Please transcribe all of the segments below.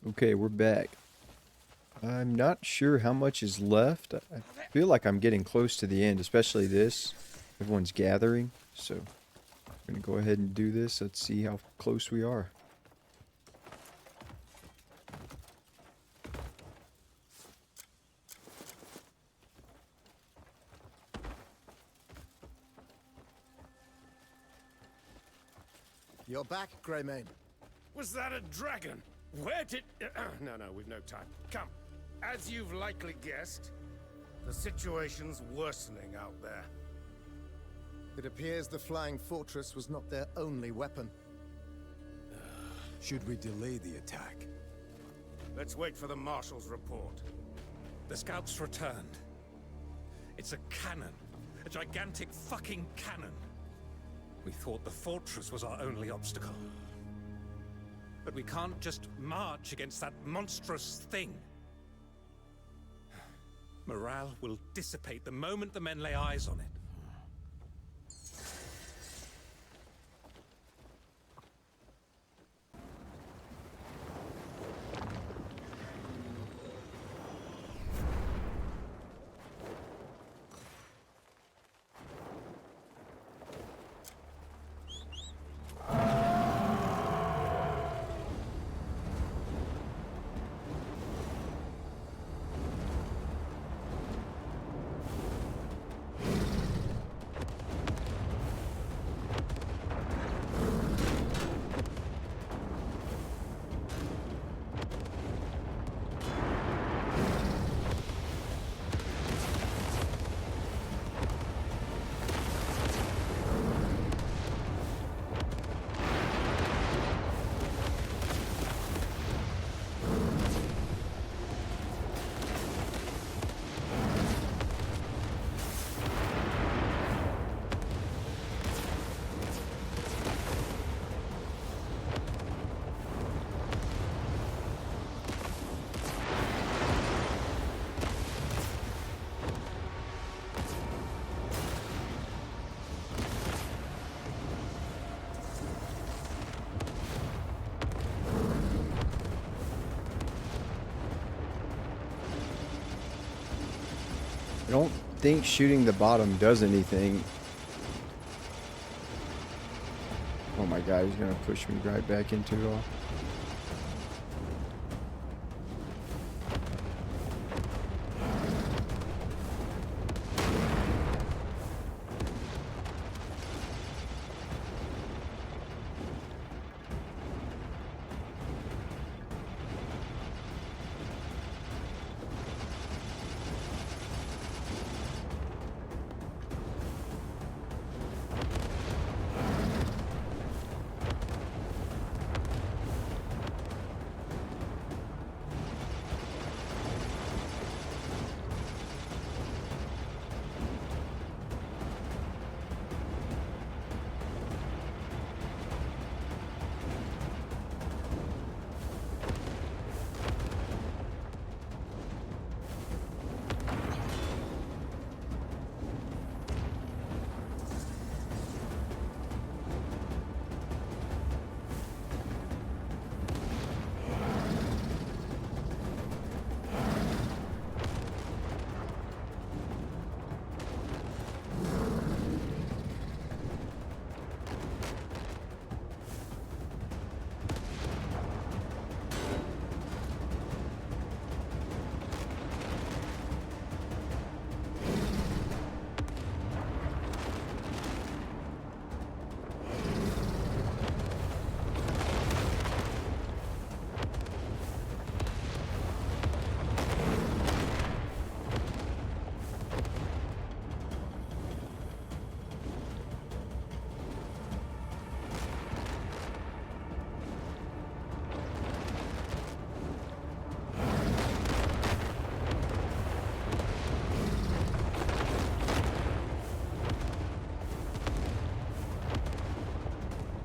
Okay, we're back. I'm not sure how much is left. I feel like I'm getting close to the end, especially this. Everyone's gathering, so I'm gonna go ahead and do this. Let's see how close we are. You're back, Greymane. Was that a dragon? Where did... no, we've no time. Come. As you've likely guessed, the situation's worsening out there. It appears the flying fortress was not their only weapon. Should we delay the attack? Let's wait for the Marshal's report. The scouts returned. It's a cannon. A gigantic fucking cannon. We thought the fortress was our only obstacle. But we can't just march against that monstrous thing. Morale will dissipate the moment the men lay eyes on it. I don't think shooting the bottom does anything. Oh my god, he's gonna push me right back into it all.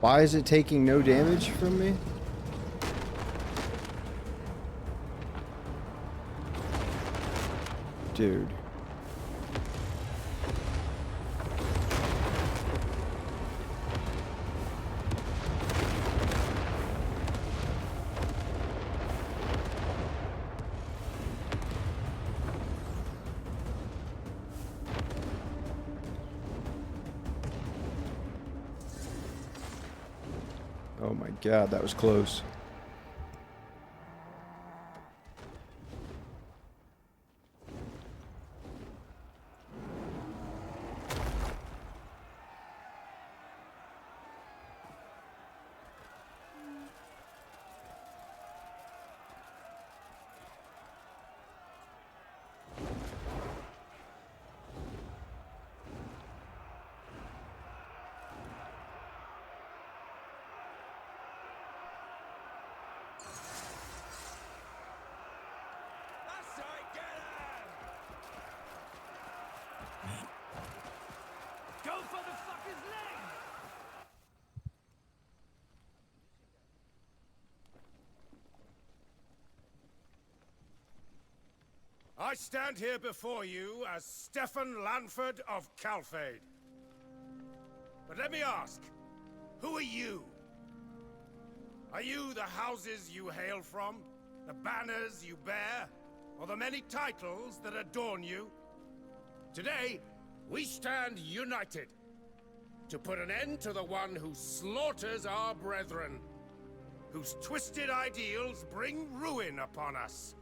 Why is it taking no damage from me? Dude. my god, that was close. Go for the fucker's leg! I stand here before you as Stefan Lanford of Calfade. But let me ask, who are you? Are you the houses you hail from? The banners you bear? Or the many titles that adorn you? Today, we stand united to put an end to the one who slaughters our brethren, whose twisted ideals bring ruin upon us.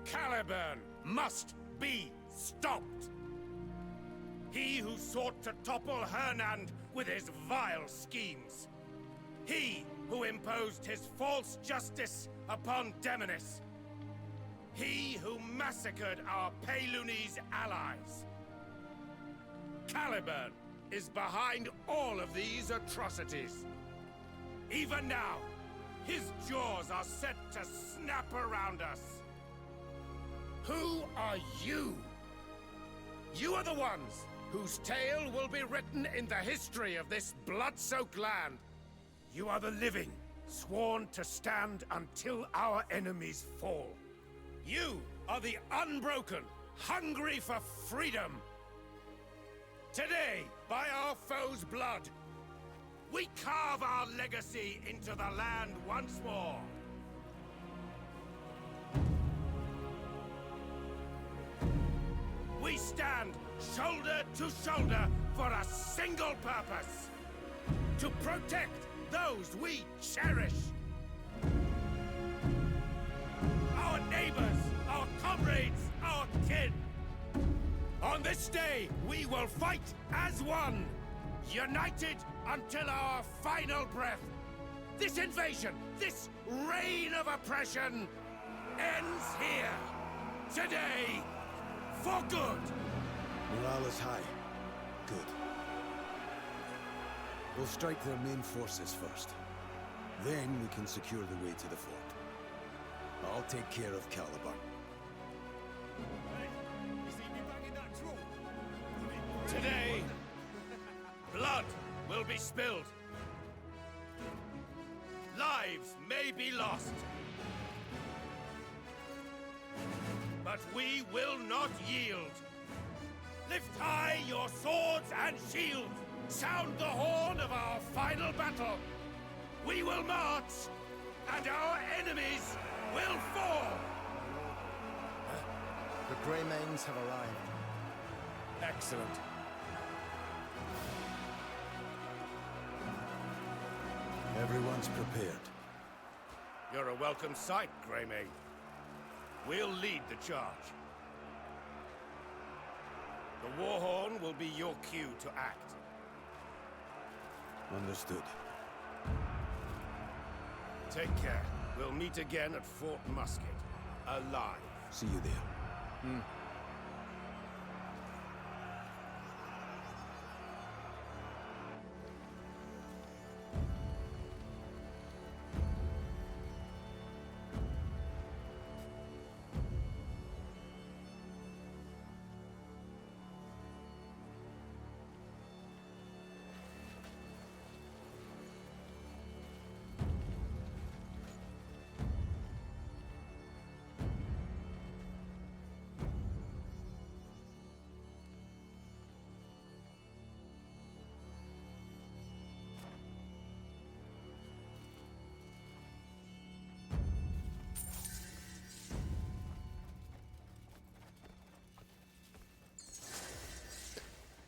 Caliburn must be stopped. He who sought to topple Hernand with his vile schemes. He who imposed his false justice upon Demonis. He who massacred our Paylunese allies. Caliburn is behind all of these atrocities. Even now, his jaws are set to snap around us. Who are you? You are the ones whose tale will be written in the history of this blood-soaked land. You are the living, sworn to stand until our enemies fall. You are the unbroken, hungry for freedom. Today, by our foes' blood, we carve our legacy into the land once more. We stand shoulder to shoulder for a single purpose. To protect those we cherish. Our neighbors, our comrades, our kin. On this day, we will fight as one. United until our final breath. This invasion, this reign of oppression, ends here. Today. For good! Morale is high. Good. We'll strike their main forces first. Then we can secure the way to the fort. I'll take care of Caliburn. Today, blood will be spilled. Lives may be lost. But we will not yield. Lift high your swords and shields. Sound the horn of our final battle. We will march, and our enemies will fall. The Greymanes have arrived. Excellent. Everyone's prepared. You're a welcome sight, Greymane. We'll lead the charge. The war horn will be your cue to act. Understood. Take care. We'll meet again at Fort Musket. Alive. See you there.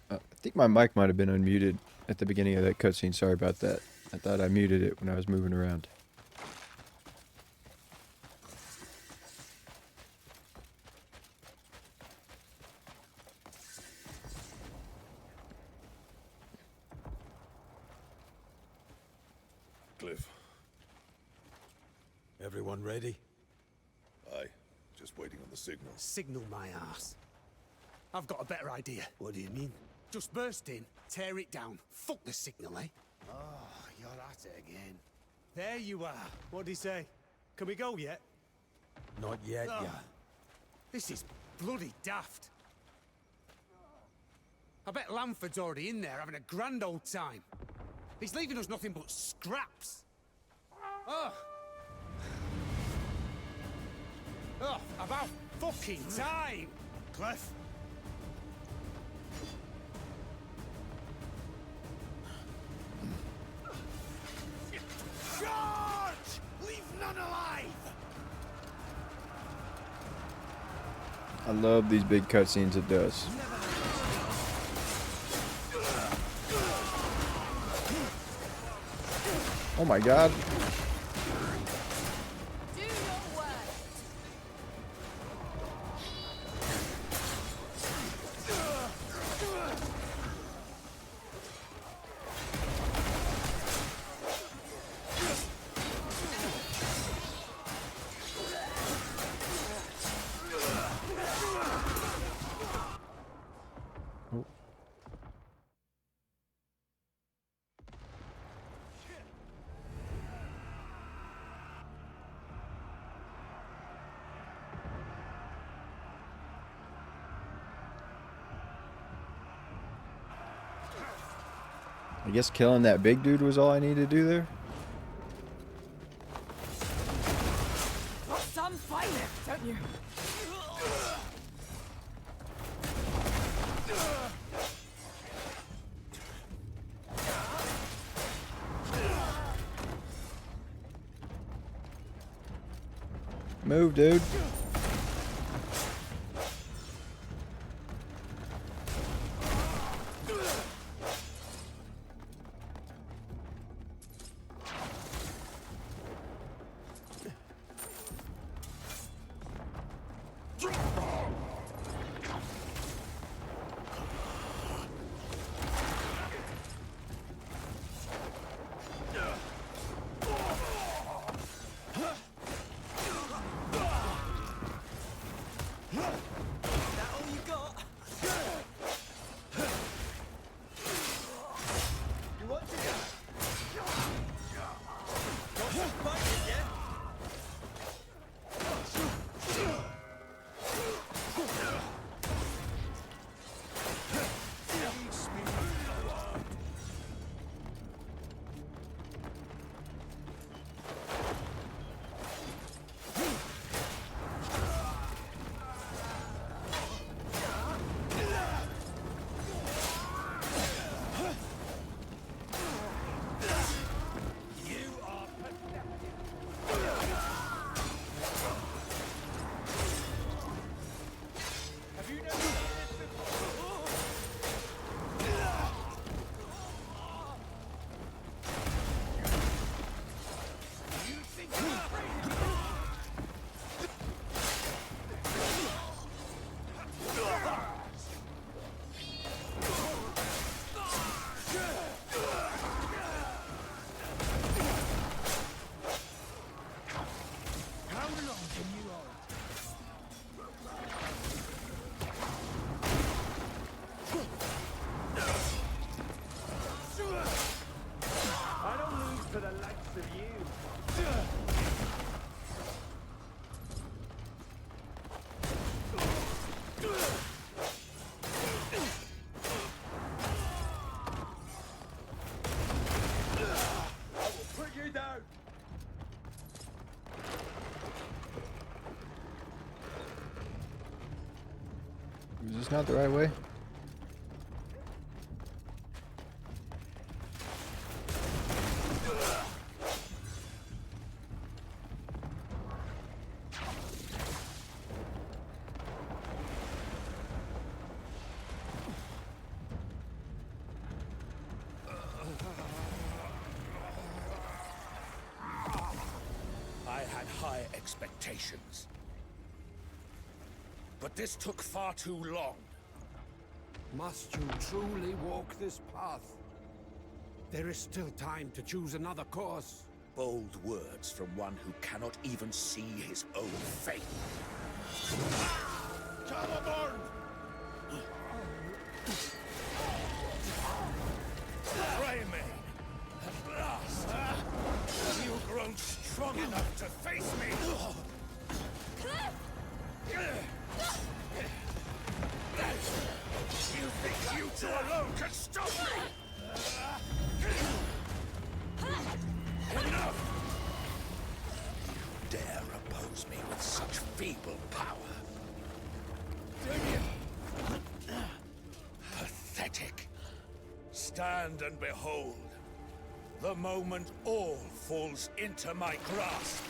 I think my mic might have been unmuted at the beginning of that cutscene. Sorry about that. I thought I muted it when I was moving around. Kliff. Everyone ready? Aye. Just waiting on the signal. Signal my ass. I've got a better idea. What do you mean? Just burst in, tear it down. Fuck the signal, eh? Oh, you're at it again. There you are. What'd he say? Can we go yet? Not yet, Oh. yeah. This is bloody daft. I bet Lanford's already in there having a grand old time. He's leaving us nothing but scraps. Oh. Oh, about fucking time. Kliff? Charge! Leave none alive! I love these big cutscenes it does. Oh my god. Do your worst. Oh. I guess killing that big dude was all I needed to do there. Got some fight left, don't you? Move, dude. Is this not the right way? had high expectations. But this took far too long. Must you truly walk this path? There is still time to choose another course. Bold words from one who cannot even see his own fate. Caliburn! Greymane! At last! Have you grown strong enough to face me? You think you two alone can stop me? Enough! You dare oppose me with such feeble power? Pathetic. Stand and behold. The moment all falls into my grasp.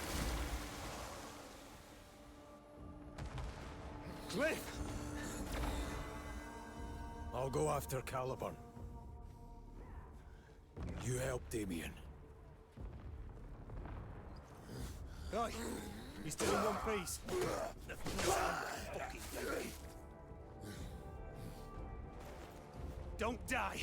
Kliff! I'll go after Caliburn. You help Damien. Right. He's still in one piece. Don't die!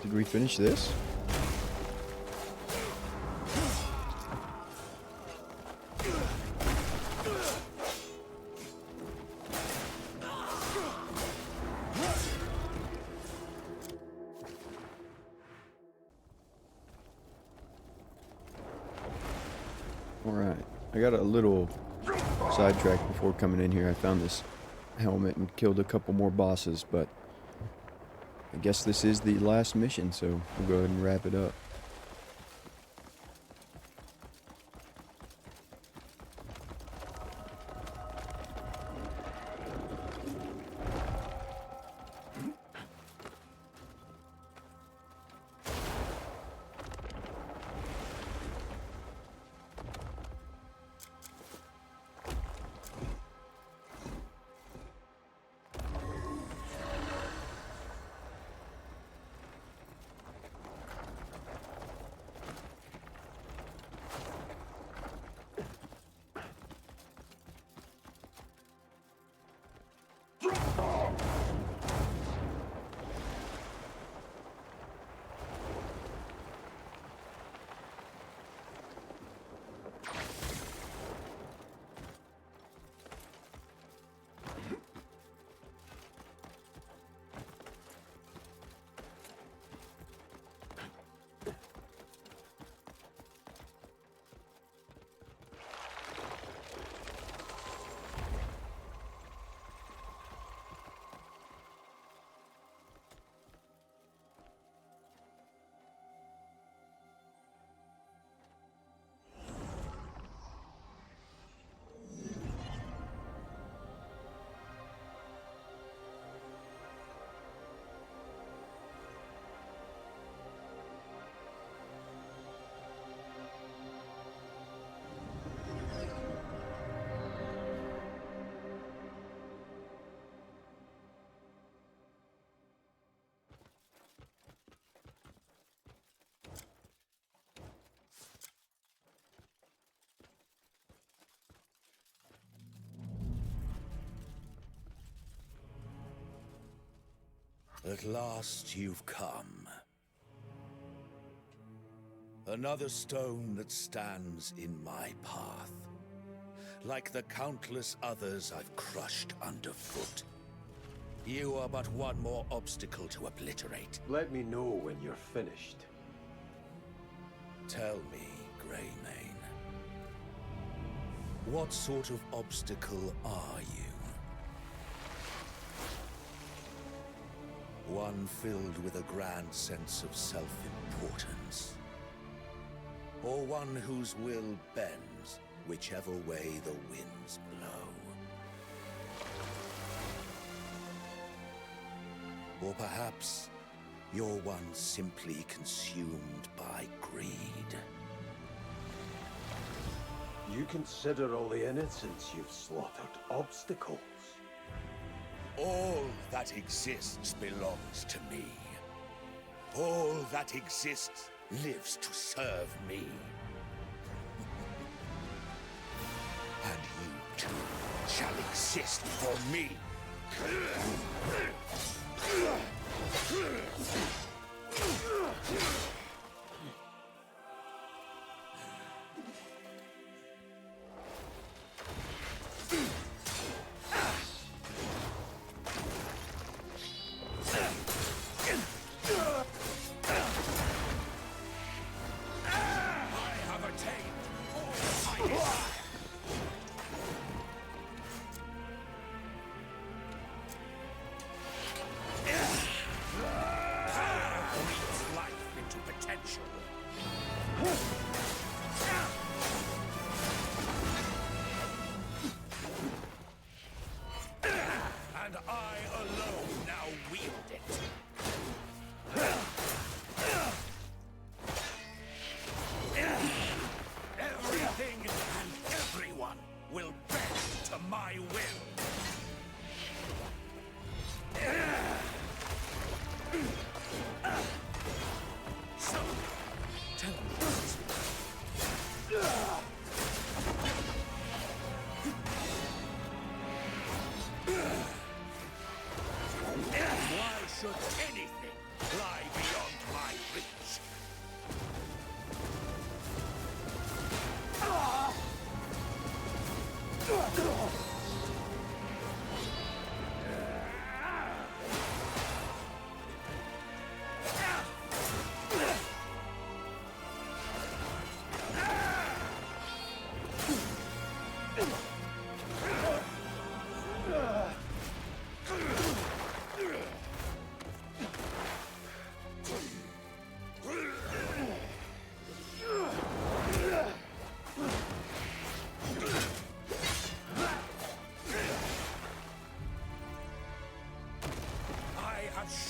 Did we finish this? Alright, I got a little sidetracked before coming in here. I found this helmet and killed a couple more bosses, but I guess this is the last mission, so we'll go ahead and wrap it up. At last you've come. Another stone that stands in my path. Like the countless others I've crushed underfoot. You are but one more obstacle to obliterate. Let me know when you're finished. Tell me, Greymane. What sort of obstacle are you? One filled with a grand sense of self-importance? Or one whose will bends whichever way the winds blow? Or perhaps you're one simply consumed by greed? You consider all the innocents you've slaughtered obstacles. All that exists belongs to me. All that exists lives to serve me. And you too shall exist for me. And I alone now wield it. Everything and everyone will bend to my will. So, tell me. Why should anything lie beyond my reach?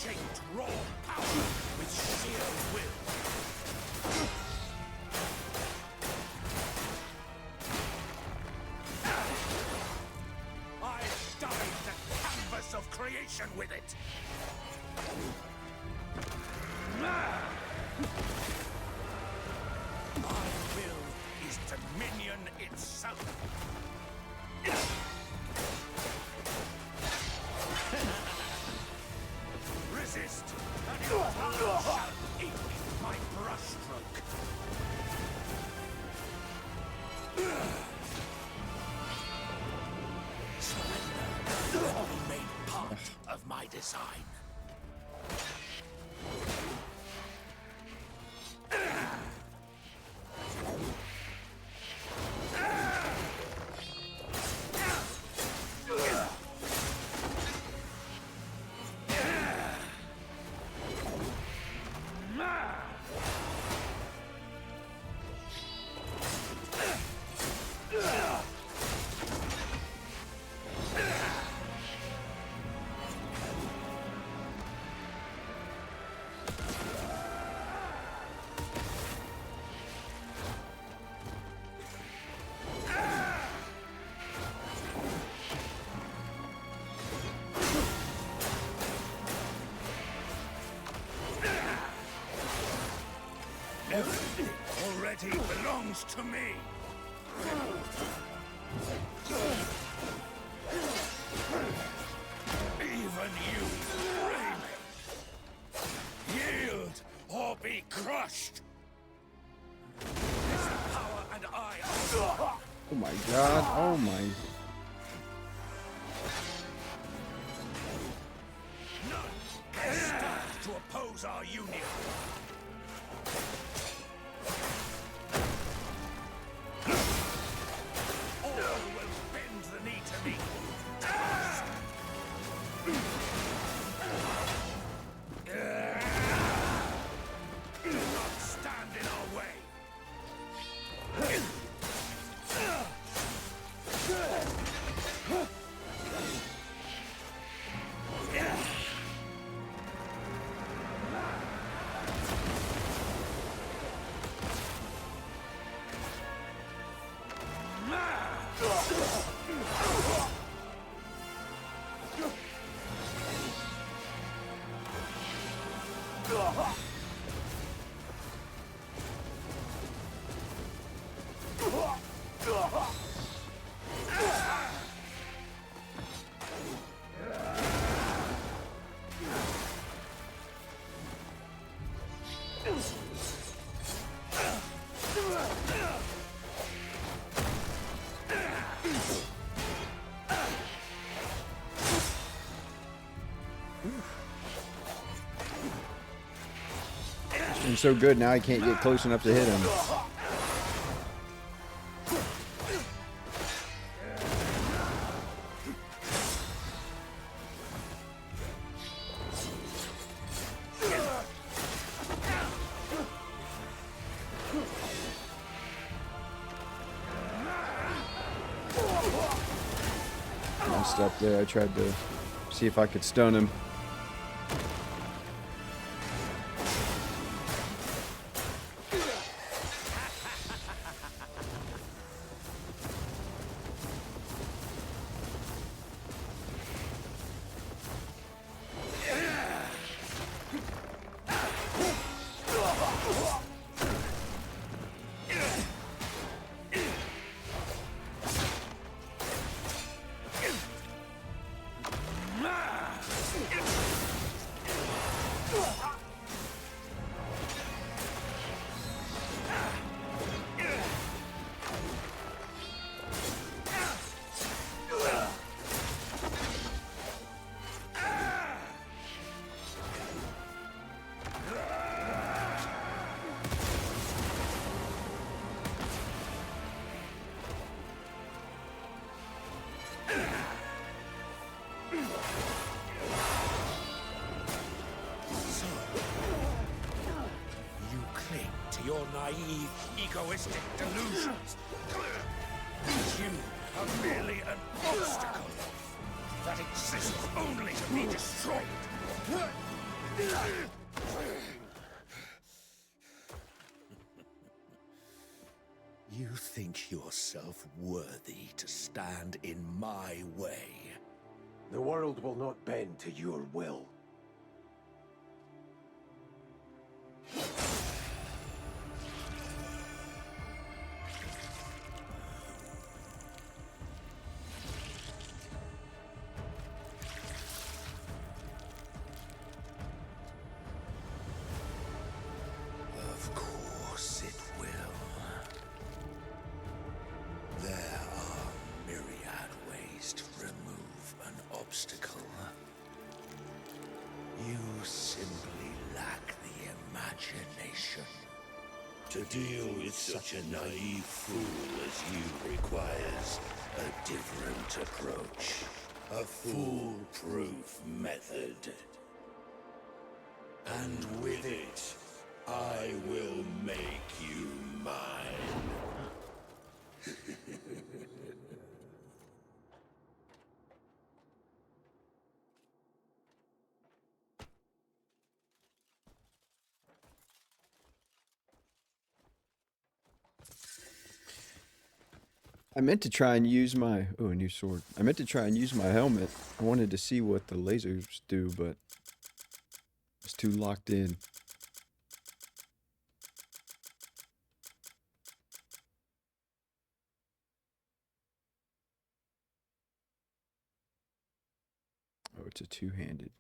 Shaped raw power with sheer will. I've dyed the canvas of creation with it. My will is dominion itself. Resist, and your tongue shall eat my brushstroke. Surrender will be made part of my design. Everything already belongs to me. Even you, Greymanes. Yield or be crushed. This power and I are one. Oh my god, oh my. None can stand to oppose our union. All It's so good now I can't get close enough to hit him. Messed up there. I tried to see if I could stun him. Your naive, egoistic delusions. You are merely an obstacle that exists only to be destroyed. You think yourself worthy to stand in my way? The world will not bend to your will. Of course it will. There are myriad ways to remove an obstacle. You simply lack the imagination. To deal with such a naive fool as you requires a different approach. A foolproof method. And with it, I will make you mine. I meant to try and use my... Oh, a new sword. I meant to try and use my helmet. I wanted to see what the lasers do, but it's too locked in. Oh, it's a two-handed.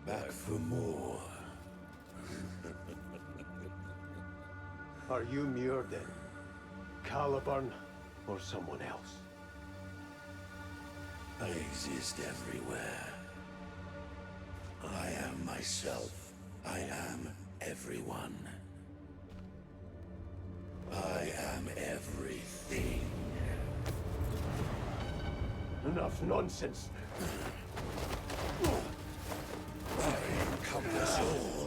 Back for more. Are you Muirden, Caliburn, or someone else? I exist everywhere. I am myself. I am everyone. I am everything. Enough nonsense. I encompass all.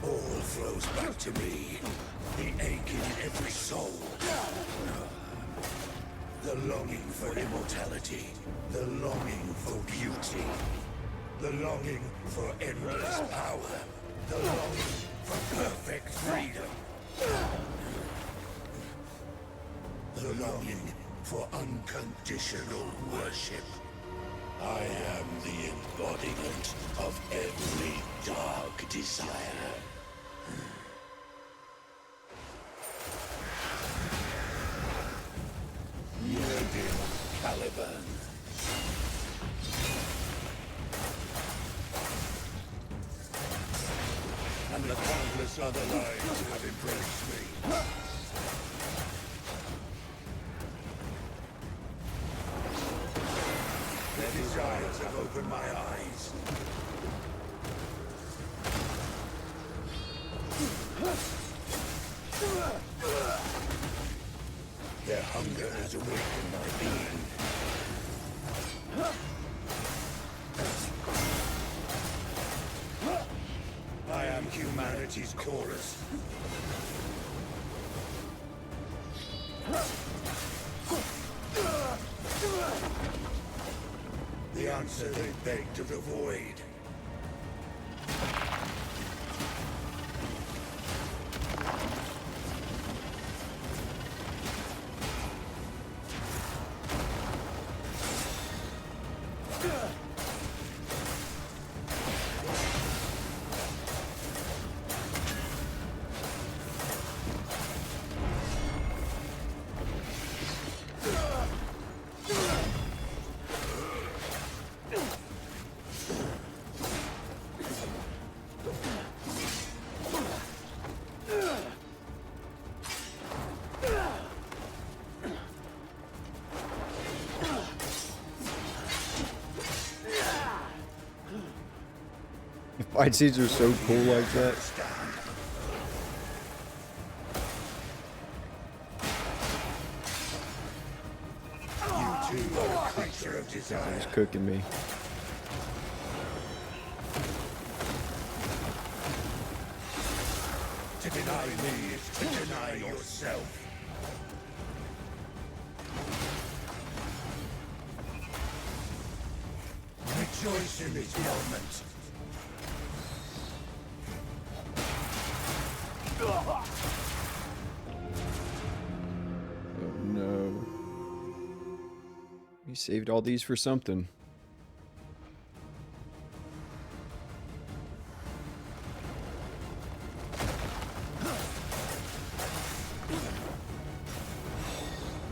All flows back to me. The ache in every soul. The longing for immortality. The longing for beauty. The longing for endless power. The longing for perfect freedom. The longing for unconditional worship. I am the embodiment of every dark desire. Muirden Caliburn. And the countless other lives have embraced me. Their desires have opened my eyes. Their hunger has awakened my being. I am humanity's chorus. The answer they begged of the void. Fight scenes are so cool like that. You too are a creature of desire. He's cooking me. To deny me is to deny yourself. Rejoice in this moment. Oh no. He saved all these for something.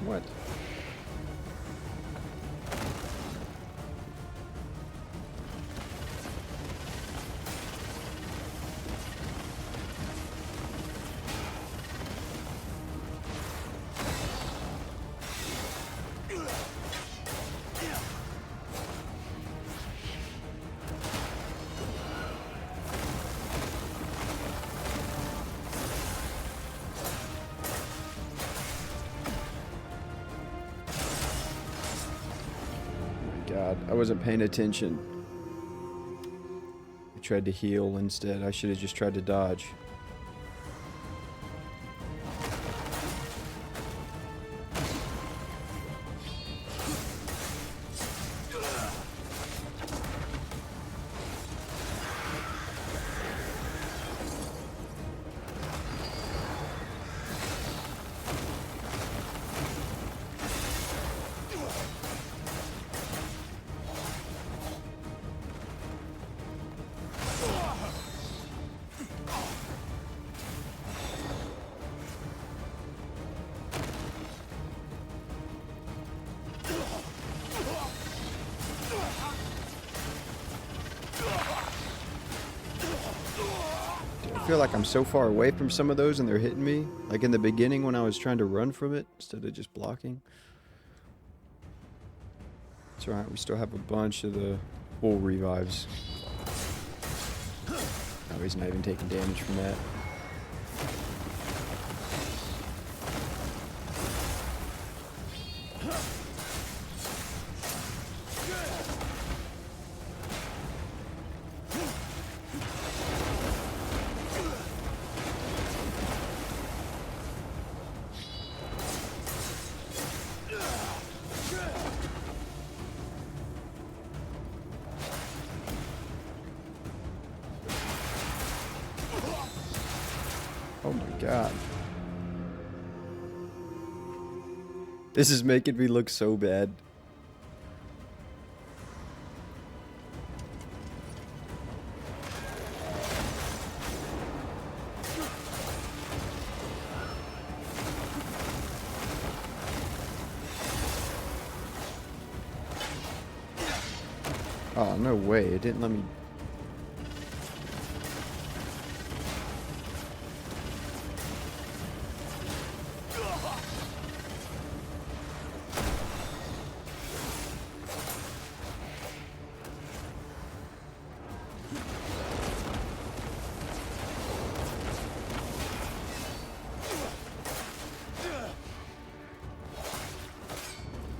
What? God, I wasn't paying attention. I tried to heal instead. I should have just tried to dodge. feel like I'm so far away from some of those and they're hitting me. Like in the beginning when I was trying to run from it instead of just blocking. It's alright, we still have a bunch of the full revives. Oh, he's not even taking damage from that. Oh my god. This is making me look so bad. Oh, no way. It didn't let me...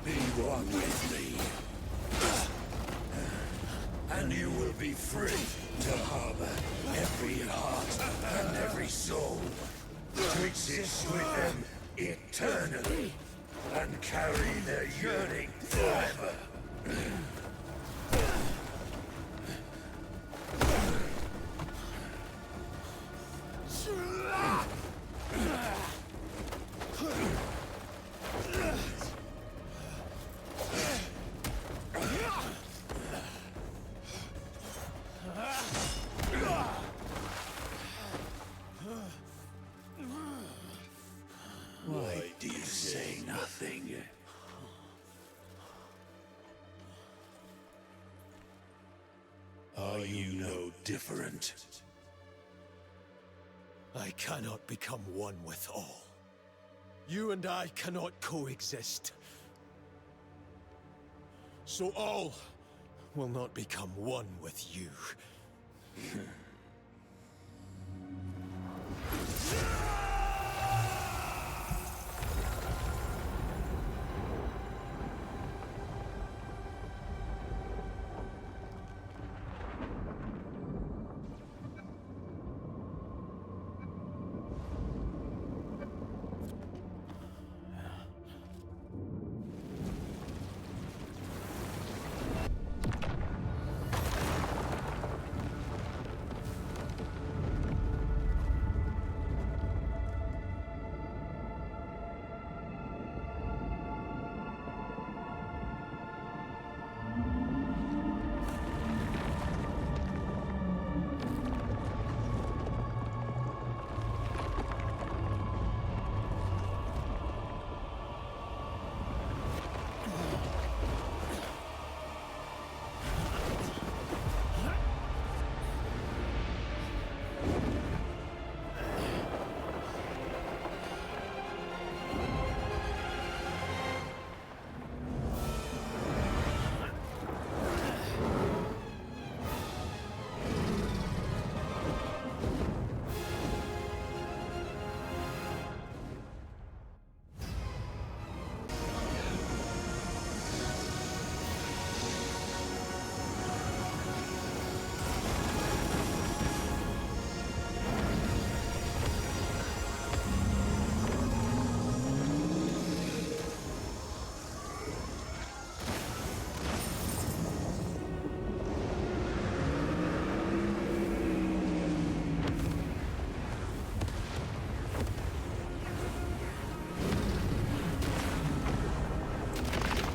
Be one with me, and you will be free to harbor every heart and every soul, to exist with them eternally, and carry their yearning forever. Why do you say nothing? Are you no different? I cannot become one with all. You and I cannot coexist. So all will not become one with you.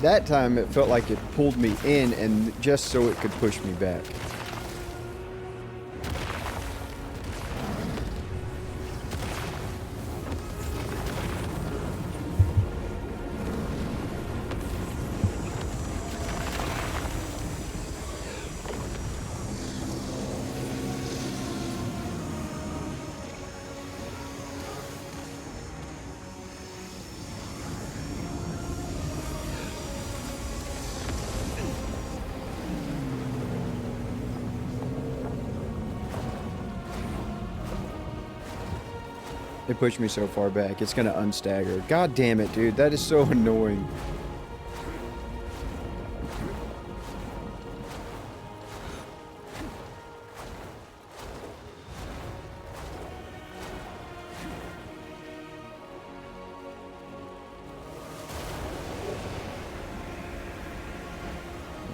That time it felt like it pulled me in and just so it could push me back. It pushed me so far back. It's gonna unstagger. God damn it, dude. That is so annoying.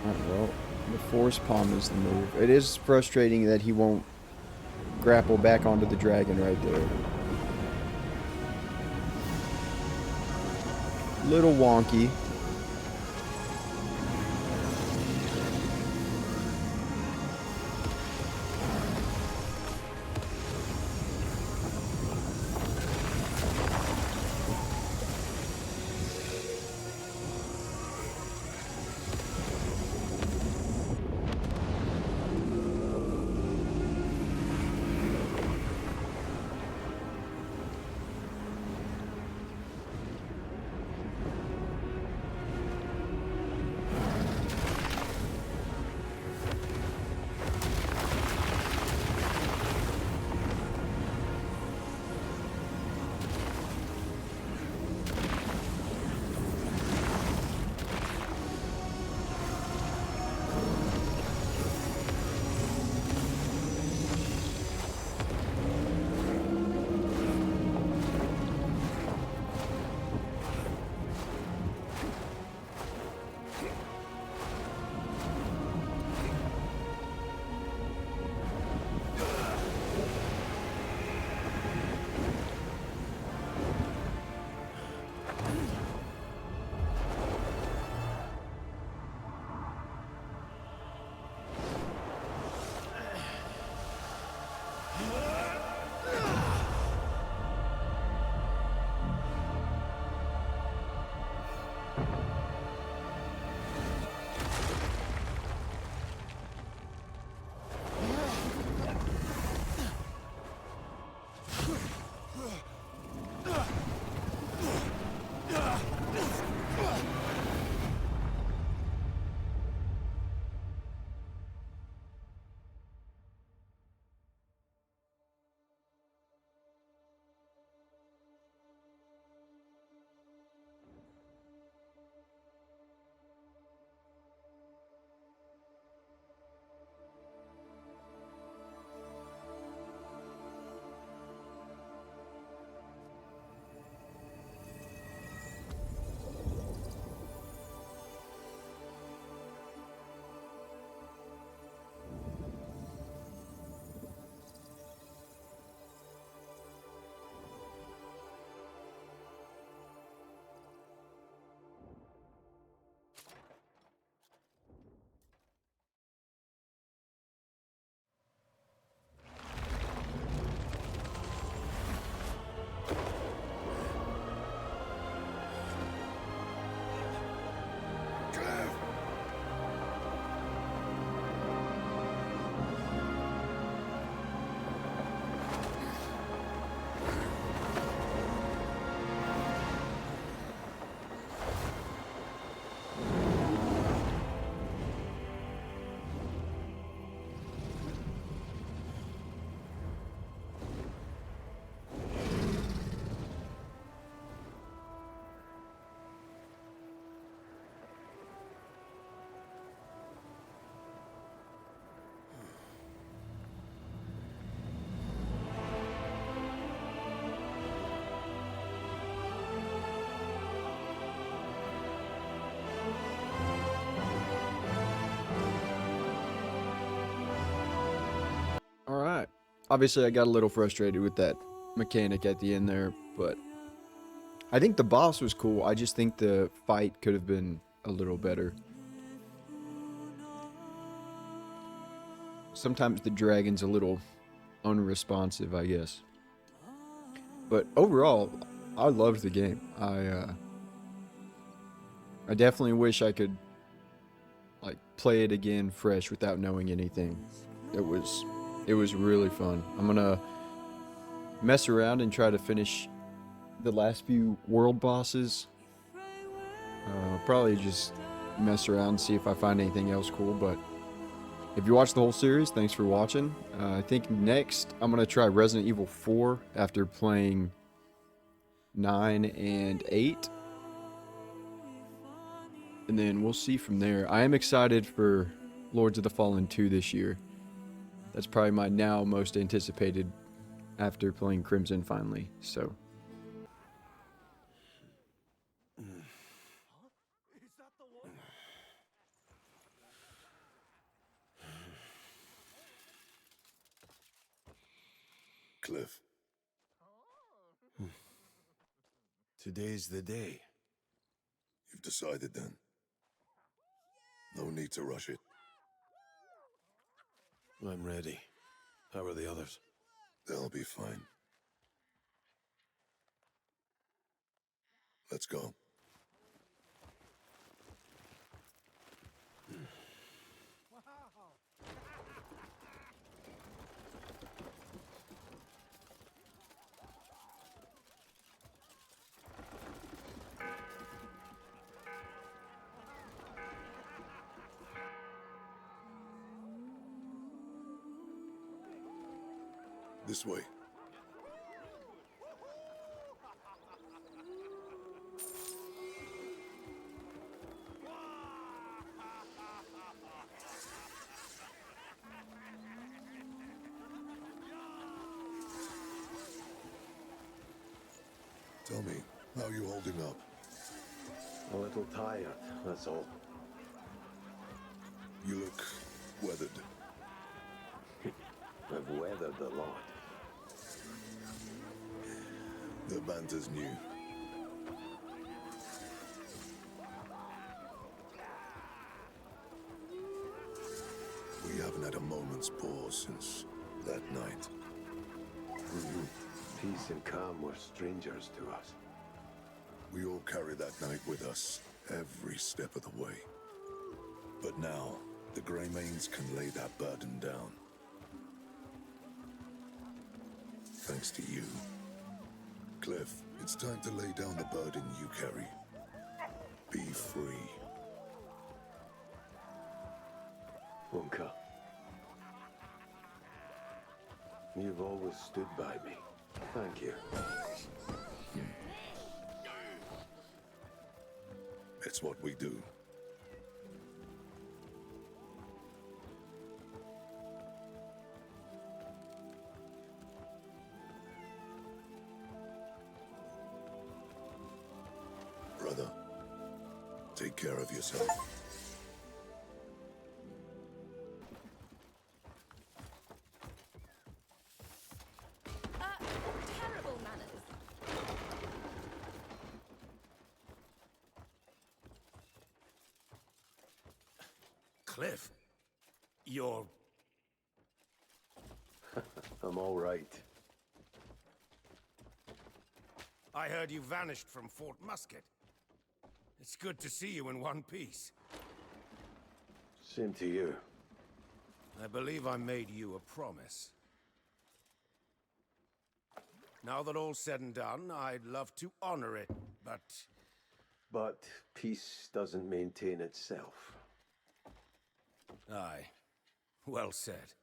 Alright, well, the force palm is the move. It is frustrating that he won't grapple back onto the dragon right there. Little wonky. Alright. Obviously, I got a little frustrated with that mechanic at the end there, but I think the boss was cool. I just think the fight could have been a little better. Sometimes the dragon's a little unresponsive, I guess. But overall, I loved the game. I definitely wish I could like play it again fresh without knowing anything. It was really fun. I'm gonna mess around and try to finish the last few world bosses. Probably just mess around and see if I find anything else cool. But if you watched the whole series, thanks for watching. I think next I'm gonna try Resident Evil 4 after playing 9 and 8. And then we'll see from there. I am excited for Lords of the Fallen 2 this year. That's probably my now most anticipated after playing Crimson finally. So Kliff, Today's the day. you've decided then. No need to rush it. I'm ready. How are the others? They'll be fine. Let's go. This way. Tell me, how you holding up? A little tired, that's all. You look weathered. I've weathered a lot. The banter's new. We haven't had a moment's pause since that night. Peace and calm were strangers to us. We all carry that night with us, every step of the way. But now, the Greymanes can lay that burden down. Thanks to you. Kliff, it's time to lay down the burden you carry. Be free. Unka, you've always stood by me. Thank you. It's what we do. Brother, take care of yourself. Terrible manners. Kliff, you're... I'm all right. I heard you vanished from Fort Musket. It's good to see you in one piece. Same to you. I believe I made you a promise. Now that all's said and done, I'd love to honor it, but... But peace doesn't maintain itself. Aye. Well said.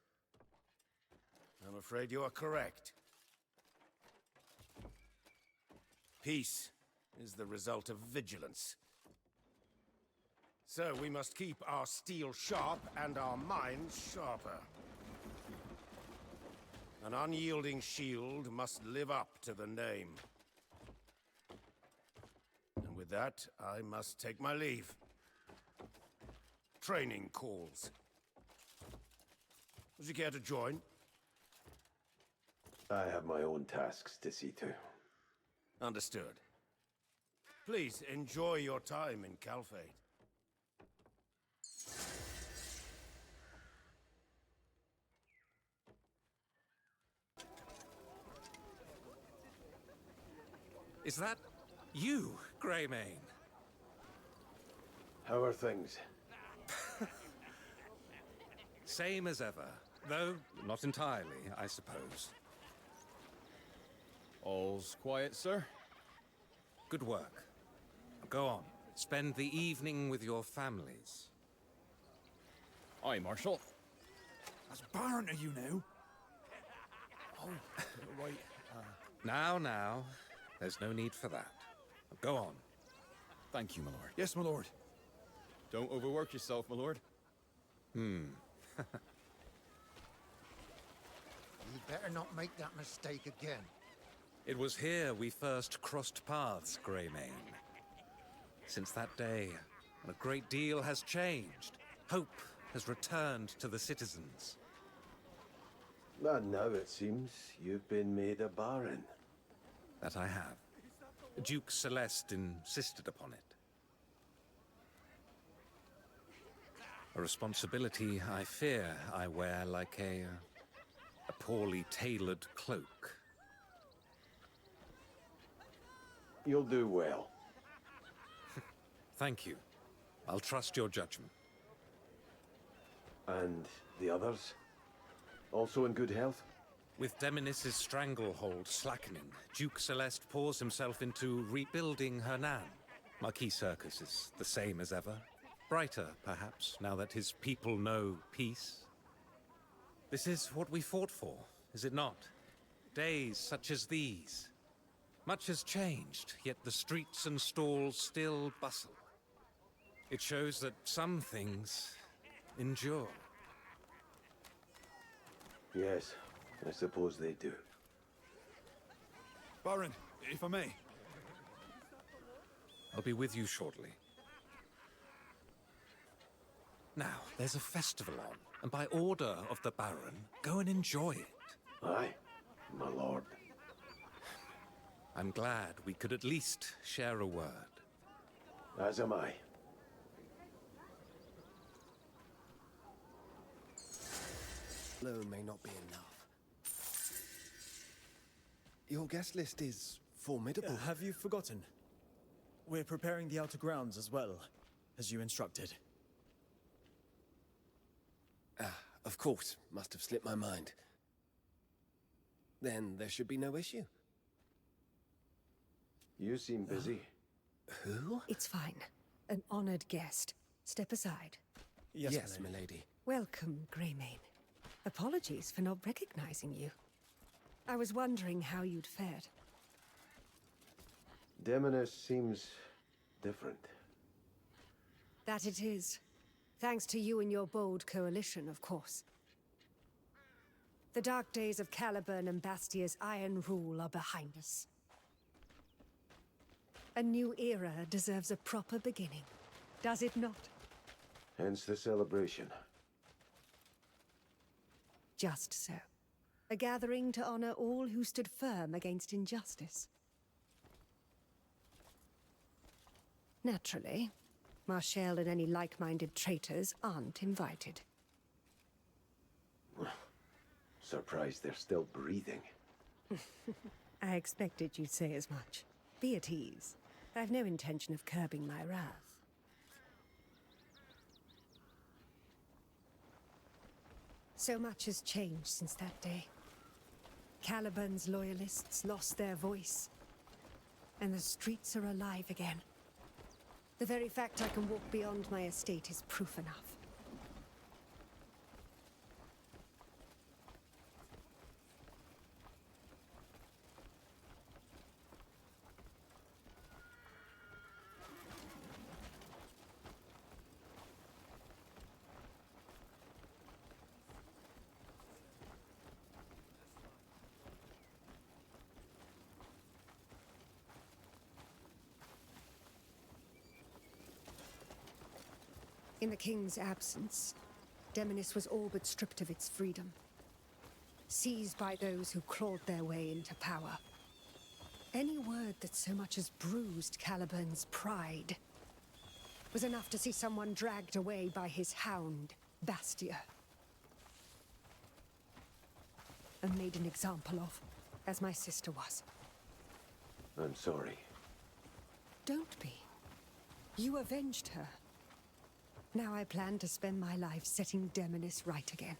I'm afraid you are correct. Peace is the result of vigilance. So we must keep our steel sharp and our minds sharper. An unyielding shield must live up to the name. And with that, I must take my leave. Training calls. Would you care to join? I have my own tasks to see to. Understood. Please enjoy your time in Calfade. Is that you, Greymane? How are things? Same as ever, though not entirely, I suppose. All's quiet, sir? Good work. Go on. Spend the evening with your families. Aye, Marshal. That's Baron to you now. Oh, right. Now, There's no need for that. Go on. Thank you, my lord. Yes, my lord. Don't overwork yourself, my lord. You better not make that mistake again. It was here we first crossed paths, Greymane. Since that day, a great deal has changed. Hope has returned to the citizens. And now it seems you've been made a baron. That I have. Duke Celeste insisted upon it. A responsibility I fear I wear like a poorly tailored cloak. You'll do well. Thank you. I'll trust your judgment. And the others? Also in good health? With Demonis' stranglehold slackening, Duke Celeste pours himself into rebuilding Hernan. Marquis Circus is the same as ever. Brighter, perhaps, now that his people know peace. This is what we fought for, is it not? Days such as these. Much has changed, yet the streets and stalls still bustle. It shows that some things endure. Yes, I suppose they do. Baron, if I may. I'll be with you shortly. Now, there's a festival on, and by order of the Baron, go and enjoy it. Aye, my lord. I'm glad we could at least share a word. As am I. Alone may not be enough. Your guest list is formidable. Have you forgotten? We're preparing the outer grounds as well, as you instructed. Of course, must have slipped my mind. Then there should be no issue. You seem busy. Who? It's fine. An honored guest. Step aside. Yes, milady. Welcome, Greymane. Apologies for not recognizing you. I was wondering how you'd fared. Demonis seems different. That it is. Thanks to you and your bold coalition, of course. The dark days of Caliburn and Bastia's iron rule are behind us. A new era deserves a proper beginning, does it not? Hence the celebration. Just so. A gathering to honor all who stood firm against injustice. Naturally, Marshall and any like-minded traitors aren't invited. Surprised they're still breathing. I expected you'd say as much. Be at ease. I've no intention of curbing my wrath. So much has changed since that day. Caliburn's loyalists lost their voice, and the streets are alive again. The very fact I can walk beyond my estate is proof enough. In the king's absence, Demonis was all but stripped of its freedom. Seized by those who clawed their way into power. Any word that so much as bruised Caliburn's pride was enough to see someone dragged away by his hound, Bastia. And made an example of, as my sister was. I'm sorry. Don't be. You avenged her. Now I plan to spend my life setting Demonis right again.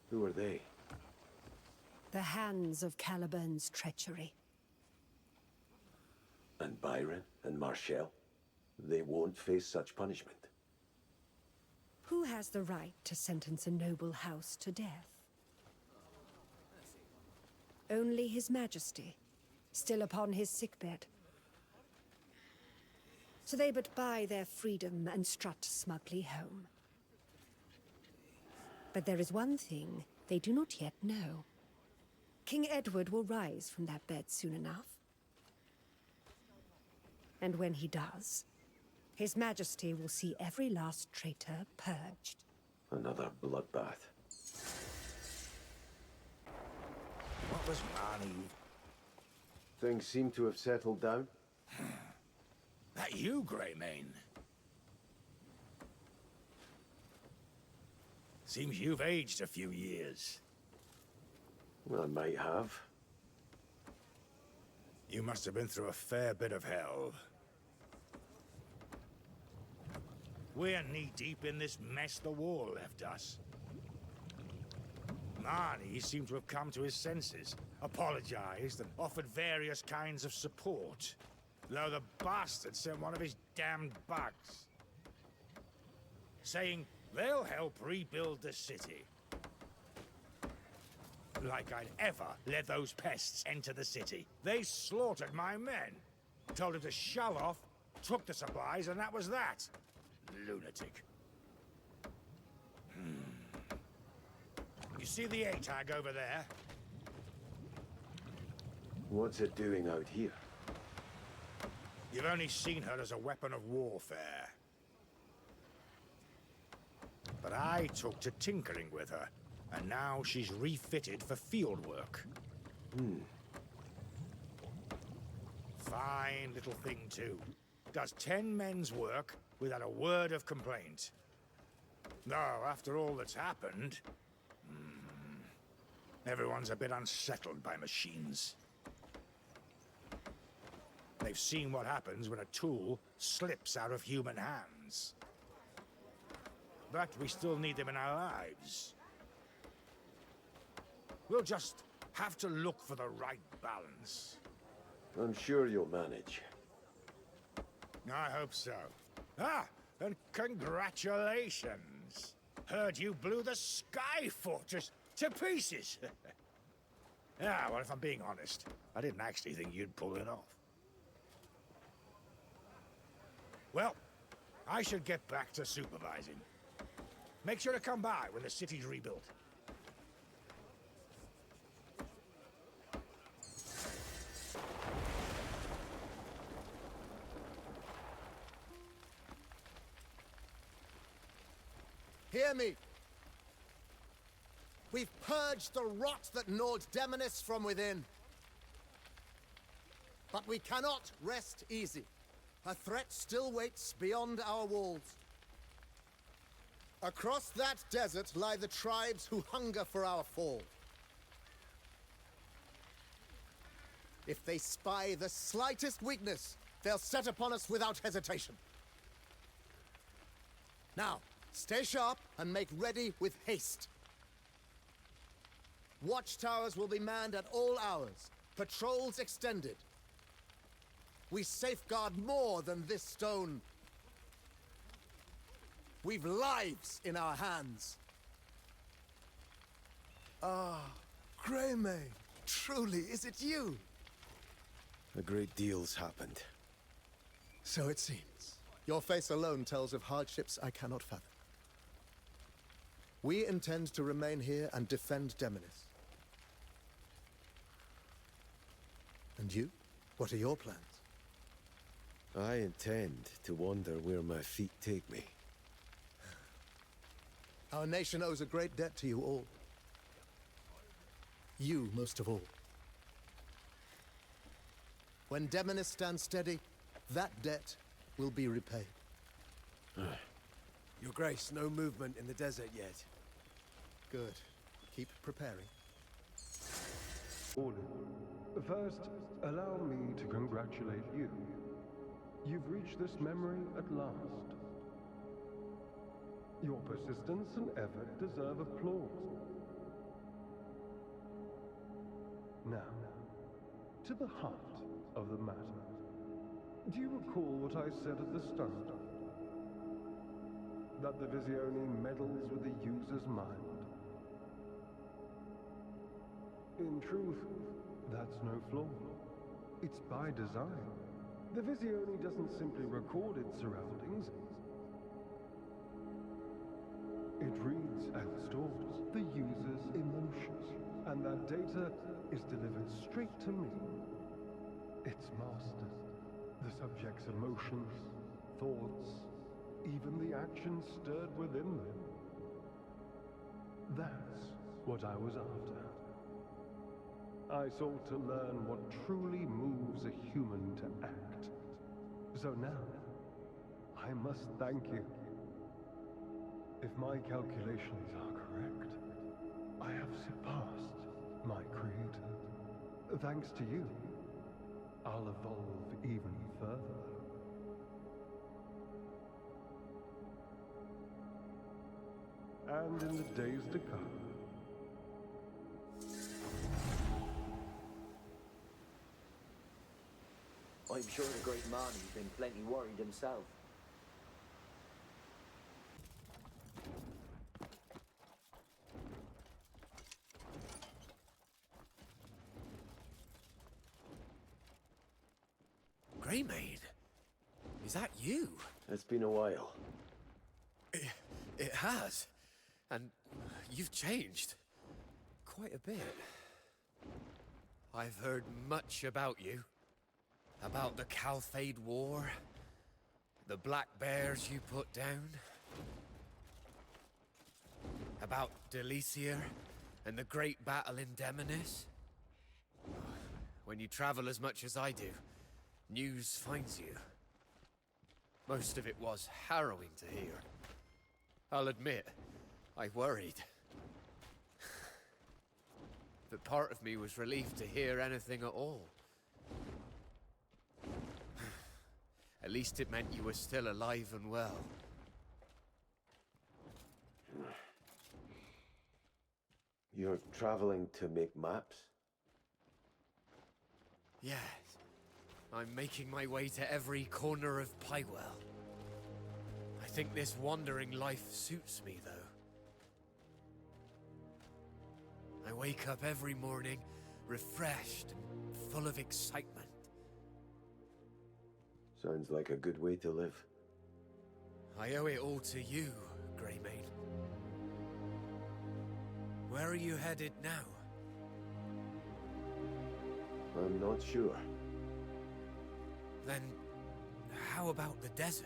Who are they? The hands of Caliburn's treachery. And Byron and Marshall? They won't face such punishment. Who has the right to sentence a noble house to death? Only His Majesty, still upon his sickbed. So they but buy their freedom and strut smugly home. But there is one thing they do not yet know. King Edward will rise from that bed soon enough. And when he does, His Majesty will see every last traitor purged. Another bloodbath. What was Marnie? Things seem to have settled down. That you, Greymane? Seems you've aged a few years. I might have. You must have been through a fair bit of hell. We're knee-deep in this mess the war left us. Marnie seemed to have come to his senses, apologized, and offered various kinds of support. Though the bastard sent one of his damned bugs. Saying they'll help rebuild the city. Like I'd ever let those pests enter the city. They slaughtered my men. Told him to shove off, took the supplies, and that was that. Lunatic. You see the A-tag over there? What's it doing out here? You've only seen her as a weapon of warfare. But I took to tinkering with her, and now she's refitted for field work. Fine little thing, too. Does 10 men's work without a word of complaint. Though, after all that's happened, everyone's a bit unsettled by machines. They've seen what happens when a tool slips out of human hands. But we still need them in our lives. We'll just have to look for the right balance. I'm sure you'll manage. I hope so. Ah, and congratulations. Heard you blew the Sky Fortress to pieces. Well, if I'm being honest, I didn't actually think you'd pull it off. Well, I should get back to supervising. Make sure to come by when the city's rebuilt. Hear me! We've purged the rot that gnawed Demonis from within. But we cannot rest easy. A threat still waits beyond our walls. Across that desert lie the tribes who hunger for our fall. If they spy the slightest weakness, they'll set upon us without hesitation. Now, stay sharp and make ready with haste. Watchtowers will be manned at all hours, patrols extended. We safeguard more than this stone. We've lives in our hands. Ah, Greymane, truly, is it you? A great deal's happened. So it seems. Your face alone tells of hardships I cannot fathom. We intend to remain here and defend Demonis. And you? What are your plans? I intend to wander where my feet take me. Our nation owes a great debt to you all. You most of all. When Demonis stands steady, that debt will be repaid. Your Grace, no movement in the desert yet. Good. Keep preparing. Order. First, allow me to congratulate you. You've reached this memory at last. Your persistence and effort deserve applause. Now, to the heart of the matter. Do you recall what I said at the start? That the Visione meddles with the user's mind. In truth, that's no flaw. It's by design. The Visione doesn't simply record its surroundings. It reads and stores the user's emotions, and that data is delivered straight to me. It's mastered. The subject's emotions, thoughts, even the actions stirred within them. That's what I was after. I sought to learn what truly moves a human to act. So now, I must thank you. If my calculations are correct, I have surpassed my creator. Thanks to you, I'll evolve even further. And in the days to come, I'm sure the great man has been plenty worried himself. Greymane? Is that you? It's been a while. It has. And you've changed. Quite a bit. I've heard much about you. About the Calfade War. The Black Bears you put down. About Delicia and the great battle in Demonis. When you travel as much as I do, news finds you. Most of it was harrowing to hear. I'll admit, I worried. But part of me was relieved to hear anything at all. At least it meant you were still alive and well. You're traveling to make maps? Yes. I'm making my way to every corner of Pywel. I think this wandering life suits me, though. I wake up every morning, refreshed and full of excitement. Sounds like a good way to live. I owe it all to you, Greymane. Where are you headed now? I'm not sure. Then, how about the desert?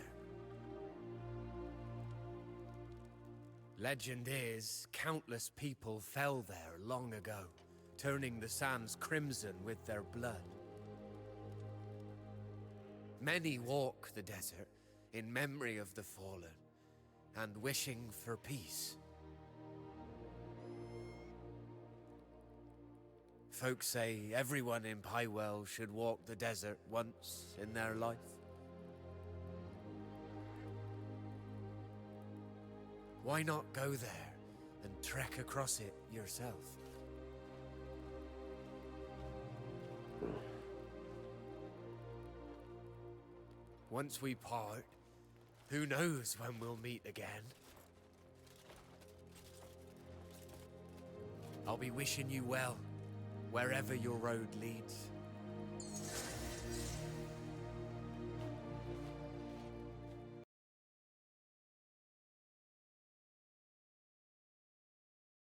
Legend is, countless people fell there long ago, turning the sands crimson with their blood. Many walk the desert in memory of the fallen and wishing for peace. Folks say everyone in Pywel should walk the desert once in their life. Why not go there and trek across it yourself? Once we part, who knows when we'll meet again? I'll be wishing you well, wherever your road leads.